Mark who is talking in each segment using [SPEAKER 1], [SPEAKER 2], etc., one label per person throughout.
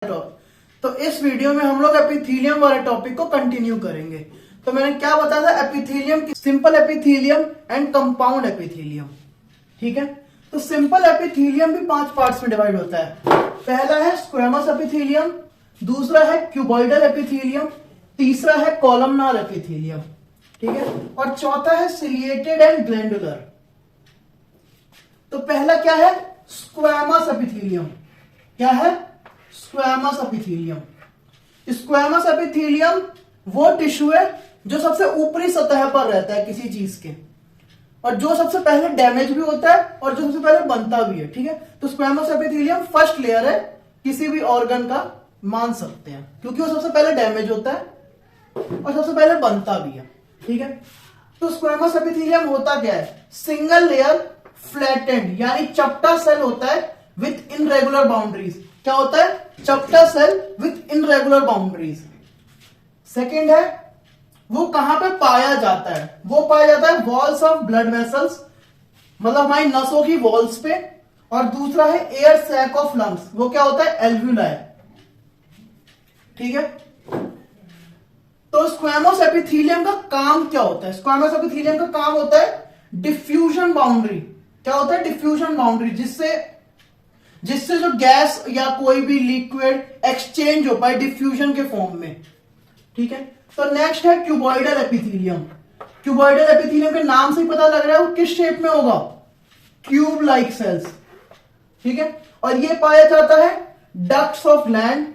[SPEAKER 1] तो इस वीडियो में हम लोग एपिथेलियम वाले टॉपिक को कंटिन्यू करेंगे। तो मैंने क्या बताया था, epithelium, simple epithelium and compound epithelium. ठीक है, तो सिंपल एपिथेलियम भी 5 पार्ट्स में डिवाइड होता है। पहला है स्क्वेमस एपिथेलियम, दूसरा है क्यूबॉइडल एपिथेलियम, तीसरा है कॉलमनार एपिथेलियम, ठीक है, और चौथा है सिलिएटेड एंड ग्लैंडुलर। तो पहला क्या है, स्क्वेमस एपिथेलियम। क्या है, स्क्वेमस एपिथेलियम। स्क्वेमस एपिथेलियम वो टिश्यू है जो सबसे ऊपरी सतह पर रहता है किसी चीज के, और जो सबसे पहले डैमेज भी होता है और जो सबसे पहले बनता भी है। ठीक है, तो स्क्वेमस एपिथेलियम फर्स्ट लेयर है किसी भी ऑर्गन का, मान सकते हैं, क्योंकि वो सबसे पहले डैमेज होता है और सबसे पहले बनता भी है। ठीक है, तो स्क्वेमस एपिथेलियम होता क्या है, सिंगल लेयर फ्लैटेंड यानी चपटा सेल होता है विथ इनरेगुलर बाउंड्रीज। क्या होता है, चपटा cell with irregular boundaries. Second है, वो कहां पे पाया जाता है, वो पाया जाता है वॉल्स ऑफ ब्लड वेसल्स, मतलब हमारी नसों की वॉल्स पे। और दूसरा है एयर सैक ऑफ लंग्स, वो क्या होता है, एल्व्यूलाई। ठीक है, तो स्क्वेमस एपिथेलियम का काम क्या होता है, स्क्वेमस एपिथेलियम का काम होता है डिफ्यूजन बाउंड्री। क्या होता है, डिफ्यूजन बाउंड्री, जिससे जो गैस या कोई भी लिक्विड एक्सचेंज हो पाए डिफ्यूजन के फॉर्म में। ठीक है, तो नेक्स्ट है क्यूबॉइडल एपिथेलियम। क्यूबॉइडल एपिथेलियम के नाम से ही पता लग रहा है वो किस शेप में होगा, क्यूब लाइक सेल्स। ठीक है, और ये पाया जाता है डक्ट्स ऑफ ग्लैंड,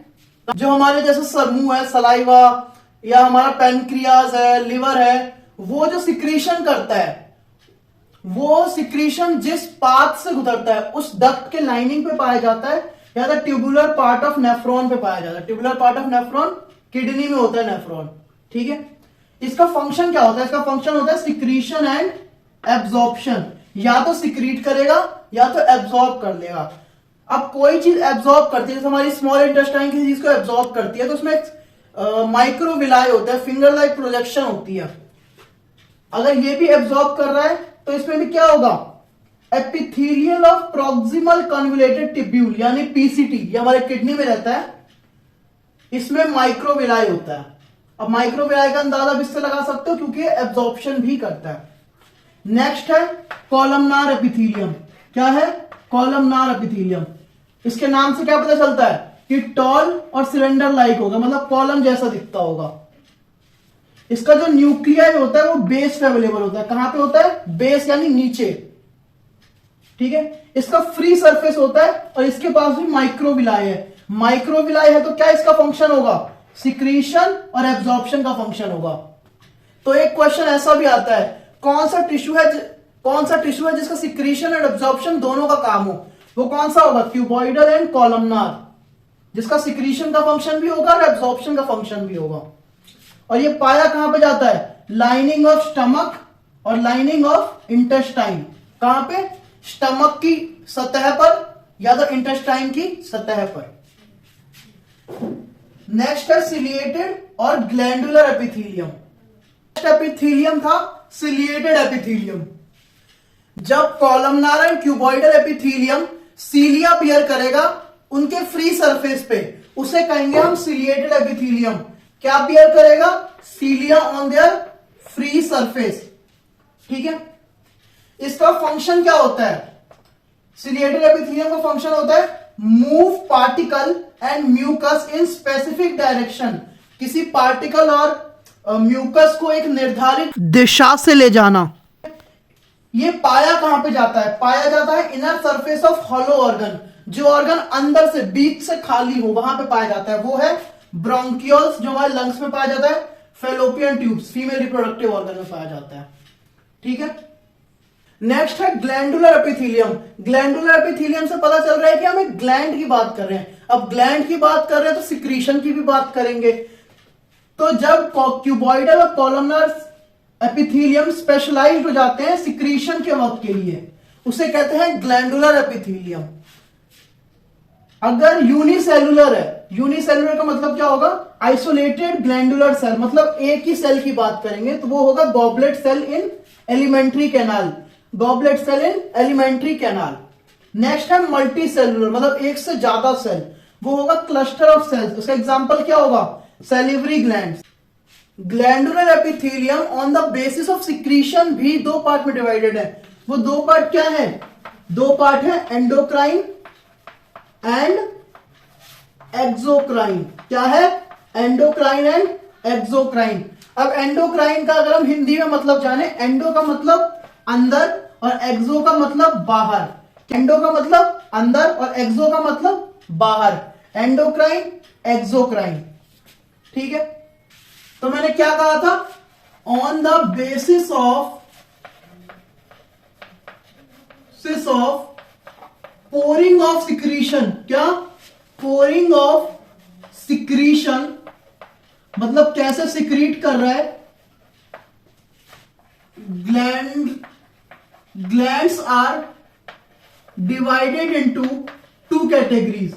[SPEAKER 1] जो हमारे जैसे समूह है, सलाइवा या हमारा पैनक्रियाज है, लिवर है, वो जो सिक्रीशन करता है, वो सिक्रीशन जिस पाथ से गुजरता है उस डक्ट के लाइनिंग पे पाया जाता है, या तो ट्यूबुलर पार्ट ऑफ नेफ्रॉन पे पाया जाता है। Tubular part of nephron kidney में होता है नेफ्रॉन। ठीक है, इसका फंक्शन क्या होता है, इसका फंक्शन होता है सिक्रीशन एंड एब्जॉर्प्शन, या तो सिक्रीट करेगा या तो एब्जॉर्ब कर लेगा। अब कोई चीज एब्जॉर्ब करती है, जैसे हमारी स्मॉल इंटेस्टाइन किसी चीज को एब्जॉर्ब करती है, तो उसमें माइक्रोविलाई होता है, फिंगर लाइक प्रोजेक्शन होती है। अगर ये भी एब्जॉर्ब कर रहा है तो इसमें भी क्या होगा, epithelial of proximal convoluted tubule यानी पीसीटी, ये हमारे किडनी में रहता है, इसमें माइक्रोविलाई होता है। अब माइक्रोविलाई का अंदाजा भी इससे लगा सकते हो क्योंकि एब्जॉर्प्शन भी करता है। नेक्स्ट है कॉलमनार एपिथेलियम। क्या है, कॉलमनार एपिथेलियम। इसके नाम से क्या पता चलता है कि टॉल और सिलेंडर लाइक होगा, मतलब कॉलम जैसा दिखता होगा। इसका जो न्यूक्लियाई होता है वो बेस पे अवेलेबल होता है। कहां पे होता है, बेस यानी नीचे। ठीक है, इसका फ्री सरफेस होता है और इसके पास भी माइक्रोविलाई है। माइक्रोविलाई है तो क्या इसका फंक्शन होगा, सिक्रीशन और एब्जॉर्प्शन का फंक्शन होगा। तो एक क्वेश्चन ऐसा भी आता है, कौन सा टिश्यू है जिसका सिक्रीशन और एब्जॉर्प्शन दोनों का काम हो, वो कौन सा होगा, क्यूबॉइडल एंड कॉलमनार, जिसका सिक्रीशन का फंक्शन भी होगा और एब्जॉर्प्शन का फंक्शन भी होगा। और ये पाया कहां पे जाता है, लाइनिंग ऑफ स्टमक और लाइनिंग ऑफ इंटेस्टाइन। कहां पे, स्टमक की सतह पर या तो इंटेस्टाइन की सतह पर। नेक्स्ट है सिलिएटेड और ग्लैंडुलर एपिथेलियम। नेक्स्ट एपिथेलियम था सिलिएटेड एपिथेलियम। जब columnar and cuboidal epithelium cilia bear करेगा उनके फ्री सरफेस पे, उसे कहेंगे हम सिलिएटेड एपिथेलियम। क्या बियर करेगा, सीलिया ऑन देयर फ्री सरफेस। ठीक है, इसका फंक्शन क्या होता है, सिलिएटेड एपिथेलियम का फंक्शन होता है move particle and mucus in specific direction. किसी पार्टिकल और म्यूकस को एक निर्धारित दिशा से ले जाना। ये पाया कहां पे जाता है, पाया जाता है inner surface of hollow organ, जो ऑर्गन अंदर से बीच से खाली हो वहां पे पाया जाता है, वो है ब्रोंकियोल्स, जो हमारे लंग्स में पाया जाता है, fallopian tubes female reproductive organ में पाया जाता है। ठीक है, नेक्स्ट है ग्लैंडुलर एपिथेलियम। ग्लैंडुलर एपिथेलियम से पता चल रहा है कि हम एक ग्लैंड की बात कर रहे हैं। अब ग्लैंड की बात कर रहे हैं तो सिक्रीशन की भी बात करेंगे। तो जब क्यूबॉइडल और कॉलमनार एपिथेलियम स्पेशलाइज्ड हो जाते हैं सिक्रीशन के वक्त के लिए, उसे कहते हैं ग्लैंडुलर एपिथेलियम। अगर यूनिसेलुलर है, यूनिसेलुलर का मतलब क्या होगा, आइसोलेटेड ग्लैंडुलर सेल, मतलब एक ही सेल की बात करेंगे तो वो होगा goblet cell in alimentary canal. Goblet cell in alimentary canal. Next है मल्टी सेलुलर, मतलब एक से ज्यादा सेल, वो होगा क्लस्टर ऑफ सेल्स। उसका एग्जांपल क्या होगा? Salivary glands. Glandular epithelium on the basis of secretion भी दो पार्ट में डिवाइडेड है। वो दो पार्ट क्या है? दो पार्ट है, एंडोक्राइन एंड एक्सोक्राइन। क्या है? Endocrine and exocrine. अब एंडोक्राइन का अगर हम हिंदी में मतलब जाने, एंडो का मतलब अंदर और एक्सो का मतलब बाहर। एंडो का मतलब अंदर और एक्सो का मतलब बाहर। Endocrine, exocrine. ठीक है, तो मैंने क्या कहा था? On the basis of pouring of secretion. क्या? पोरिंग ऑफ सिक्रीशन मतलब कैसे सिक्रीट कर रहा है? Glands are divided into two categories.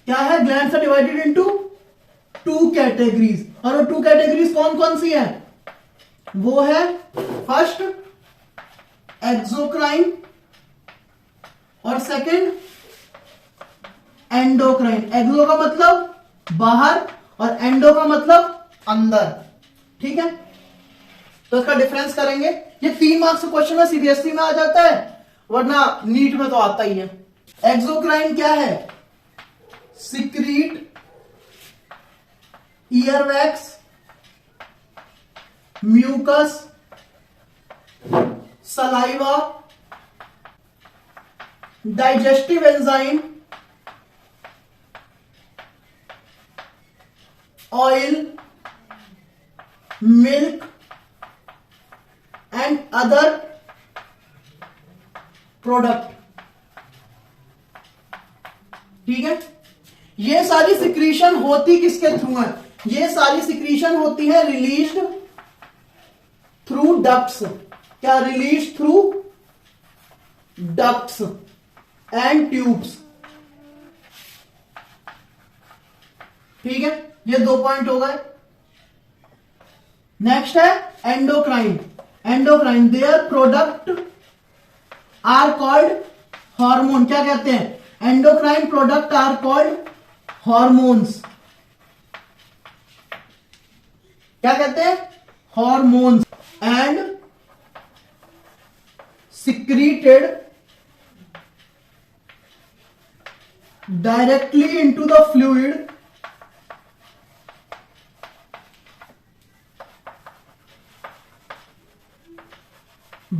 [SPEAKER 1] क्या है? Glands are divided into two categories. और वो टू कैटेगरीज कौन कौन सी है? वो है फर्स्ट एक्सोक्राइन और सेकंड एंडोक्राइन। एक्सो का मतलब बाहर और एंडो का मतलब अंदर। ठीक है, तो इसका डिफरेंस करेंगे। ये 3 मार्क्स का क्वेश्चन है, सीबीएसई में आ जाता है, वरना नीट में तो आता ही है। एक्सोक्राइन क्या है? Secrete earwax, mucus, saliva, digestive enzyme, oil, milk and other product. ठीक है, ये सारी सिक्रीशन होती किसके थ्रू है? ये सारी सिक्रीशन होती है रिलीज्ड थ्रू डक्ट्स। क्या? Release through ducts and tubes. ठीक है, ये 2 पॉइंट हो गए। नेक्स्ट है endocrine. Endocrine their product are called hormone. क्या कहते हैं? Endocrine product are called hormones. क्या कहते हैं? Hormones. And secreted directly into the fluid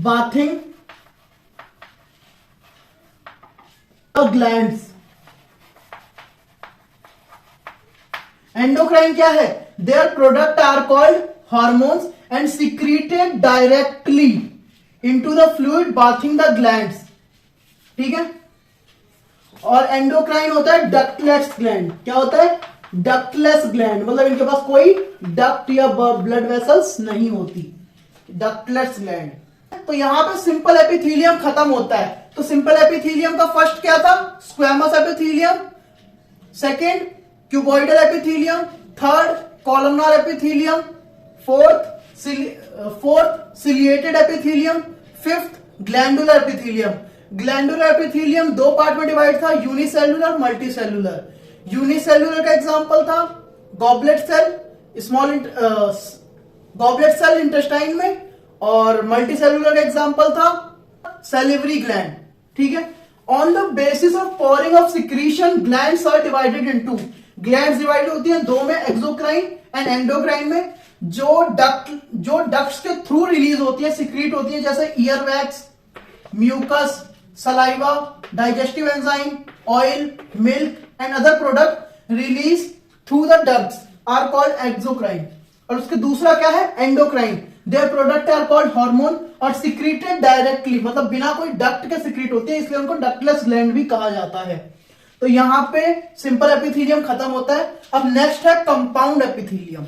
[SPEAKER 1] bathing the glands। Endocrine क्या है? Their product are called hormones and secreted directly into the fluid bathing the glands. ठीक है, और एंडोक्राइन होता है डक्टलेस ग्लैंड। क्या होता है? डक्टलेस ग्लैंड, मतलब इनके पास कोई डक्ट या ब्लड वेसल्स नहीं होती। Ductless gland. तो यहां पे सिंपल एपिथेलियम खत्म होता है। तो सिंपल एपिथेलियम का फर्स्ट क्या था? Squamous epithelium, second cuboidal epithelium, third columnar epithelium, fourth ciliated epithelium, fifth glandular epithelium. Glandular epithelium 2 part में डिवाइड था, यूनिसेल्युलर, मल्टीसेल्युलर। यूनिसेल्युलर का एग्जांपल था goblet cell, goblet cell intestine में, और मल्टीसेल्युलर का एग्जांपल था सैलिवरी ग्लैंड। ठीक है, on the basis of pouring of secretion glands are divided into. Glands divide होती हैं 2 में, एक्सोक्राइन एंड एंडोक्राइन में। जो डक्ट्स के थ्रू रिलीज होती है, सिक्रीट होती है, जैसे earwax, mucus, saliva, digestive enzyme, oil, milk and other product release through the ducts are called exocrine. और उसके दूसरा क्या है? Endocrine. Their product are called hormone और सिक्रीटेड डायरेक्टली, मतलब बिना कोई डक्ट के सिक्रीट होती है, इसलिए उनको डक्टलेस ग्लैंड भी कहा जाता है। तो यहां पे सिंपल एपिथेलियम खत्म होता है। अब नेक्स्ट है कंपाउंड एपिथेलियम।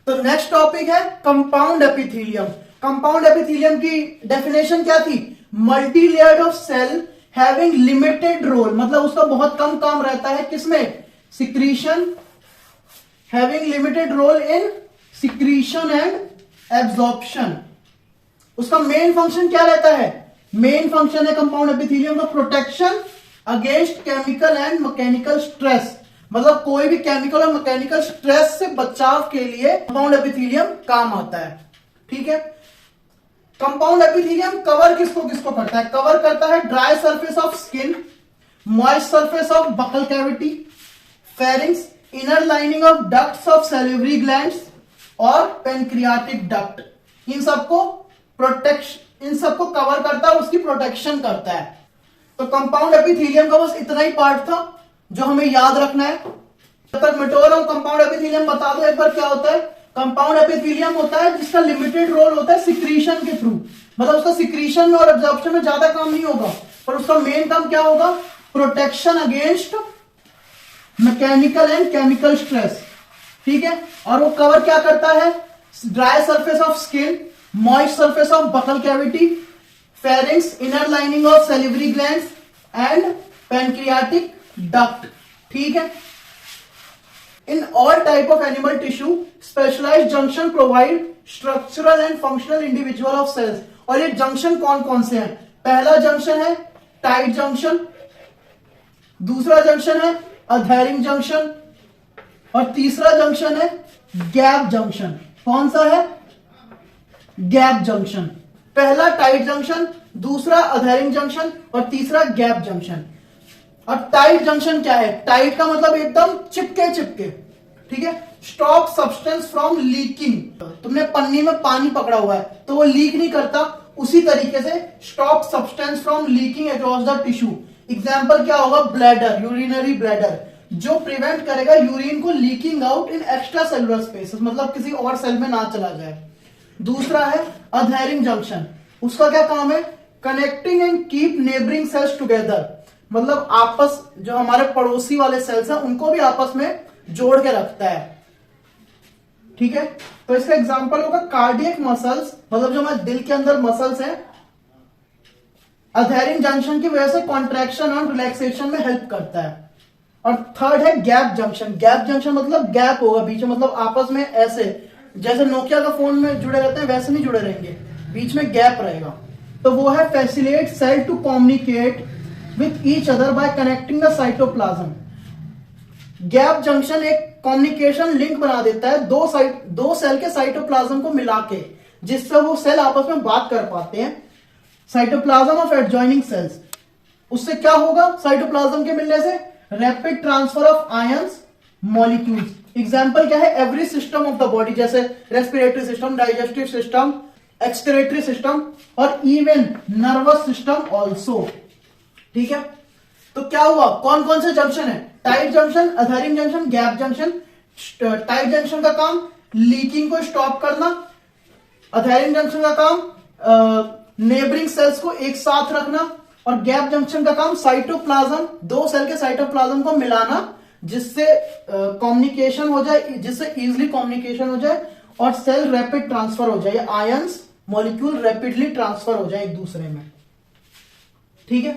[SPEAKER 1] तो नेक्स्ट टॉपिक है कंपाउंड एपिथेलियम। कंपाउंड एपिथेलियम की डेफिनेशन क्या थी? Multi layered of cell having limited role, मतलब उसका बहुत कम काम रहता है किसमें? Secretion, having limited role in secretion and absorption. उसका मेन फंक्शन क्या रहता है? मेन फंक्शन है कंपाउंड एपिथेलियम का protection against chemical and mechanical stress, मतलब कोई भी केमिकल और मैकेनिकल स्ट्रेस से बचाव के लिए कंपाउंड एपिथेलियम काम आता है। ठीक है, कंपाउंड एपिथेलियम कवर किसको किसको करता है? कवर करता है dry surface of skin, moist surface of buccal cavity, pharynx, inner lining of ducts of salivary glands और पेनक्रियाटिक डक्ट। इन सबको कवर करता है, उसकी प्रोटेक्शन करता है। तो कंपाउंड एपिथेलियम का बस इतना ही पार्ट था जो हमें याद रखना है। जब तक मिटो रहा हूं कंपाउंड एपिथेलियम बता दो एक बार क्या होता है। कंपाउंड एपिथेलियम होता है जिसका लिमिटेड रोल होता है सिक्रीशन के थ्रू, मतलब उसका सिक्रीशन में और एब्जॉर्प्शन में ज्यादा काम नहीं होगा, पर उसका मेन काम क्या होगा? Protection against mechanical and chemical stress. ठीक है, और वो कवर क्या करता है? Dry surface of skin, moist surface of buccal cavity, pharynx, inner lining of salivary glands and pancreatic duct. ठीक है, in all type of animal tissue specialised junction provide structural and functional individual of cells. और ये junction कौन कौन से हैं? पहला junction है टाइट जंक्शन, दूसरा जंक्शन है अधेरिंग जंक्शन और तीसरा जंक्शन है गैप जंक्शन। कौन सा है? Gap junction. पहला टाइट जंक्शन, दूसरा अधेरिंग जंक्शन और तीसरा गैप जंक्शन। और टाइट जंक्शन क्या है? टाइट का मतलब एकदम चिपके चिपके। ठीक है, स्टॉप सब्सटेंस फ्रॉम लीकिंग। तुमने पन्नी में पानी पकड़ा हुआ है तो वो लीक नहीं करता, उसी तरीके से stop substance from leaking across the tissue. Example क्या होगा? ब्लैडर, यूरिनरी ब्लैडर, जो प्रिवेंट करेगा यूरिन को leaking out in extra cellular spaces, मतलब किसी और सेल में ना चला जाए। दूसरा है अधेरिंग जंक्शन, उसका क्या काम है? Connecting and keep neighbouring cells together, मतलब आपस जो हमारे पड़ोसी वाले सेल्स हैं उनको भी आपस में जोड़ के रखता है। ठीक है, तो इसका एग्जांपल होगा कार्डियक मसल्स, मतलब जो हमारे दिल के अंदर मसल्स हैं, अधेरिंग जंक्शन की वजह से कॉन्ट्रैक्शन और रिलैक्सेशन में हेल्प करता है। और थर्ड है गैप जंक्शन। गैप जंक्शन मतलब गैप होगा बीच में, मतलब आपस में ऐसे जैसे नोकिया का फोन में जुड़े रहते हैं वैसे नहीं जुड़े रहेंगे, बीच में गैप रहेगा। तो वो है facilitate cell to communicate with each other by connecting the cytoplasm. Gap junction एक कम्युनिकेशन लिंक बना देता है दो सेल के साइटोप्लाज्म को मिला के, जिससे वो सेल आपस में बात कर पाते हैं। साइटोप्लाज्म ऑफ एडजॉइनिंग सेल्स, उससे क्या होगा? साइटोप्लाज्म के मिलने से rapid transfer of ions molecules. Example क्या है? Every system of the body, जैसे respiratory system, digestive system, excretory system और इवन नर्वस सिस्टम ऑल्सो। ठीक है, तो क्या हुआ? कौन कौन से जंक्शन है? Tight junction, adhering junction, gap junction. Tight junction का काम लीकिंग को स्टॉप करना, अधेरिंग जंक्शन का काम नेबरिंग सेल्स को एक साथ रखना और गैप जंक्शन का काम साइटोप्लाज्म, दो सेल के साइटोप्लाज्म को मिलाना, जिससे कम्युनिकेशन हो जाए, जिससे इजीली कम्युनिकेशन हो जाए और सेल रैपिड ट्रांसफर हो जाए, आयंस मॉलिक्यूल रैपिडली ट्रांसफर हो जाए एक दूसरे में। ठीक है,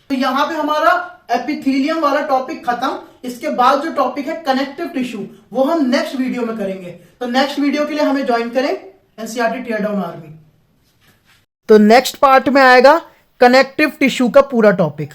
[SPEAKER 1] तो यहां पे हमारा एपिथेलियम वाला टॉपिक खत्म। इसके बाद जो टॉपिक है कनेक्टिव टिश्यू, वो हम नेक्स्ट वीडियो में करेंगे। तो नेक्स्ट वीडियो के लिए हमें ज्वाइन करें एनसीईआरटी टियर डाउन आर्मी। तो नेक्स्ट पार्ट में आएगा कनेक्टिव टिश्यू का पूरा टॉपिक।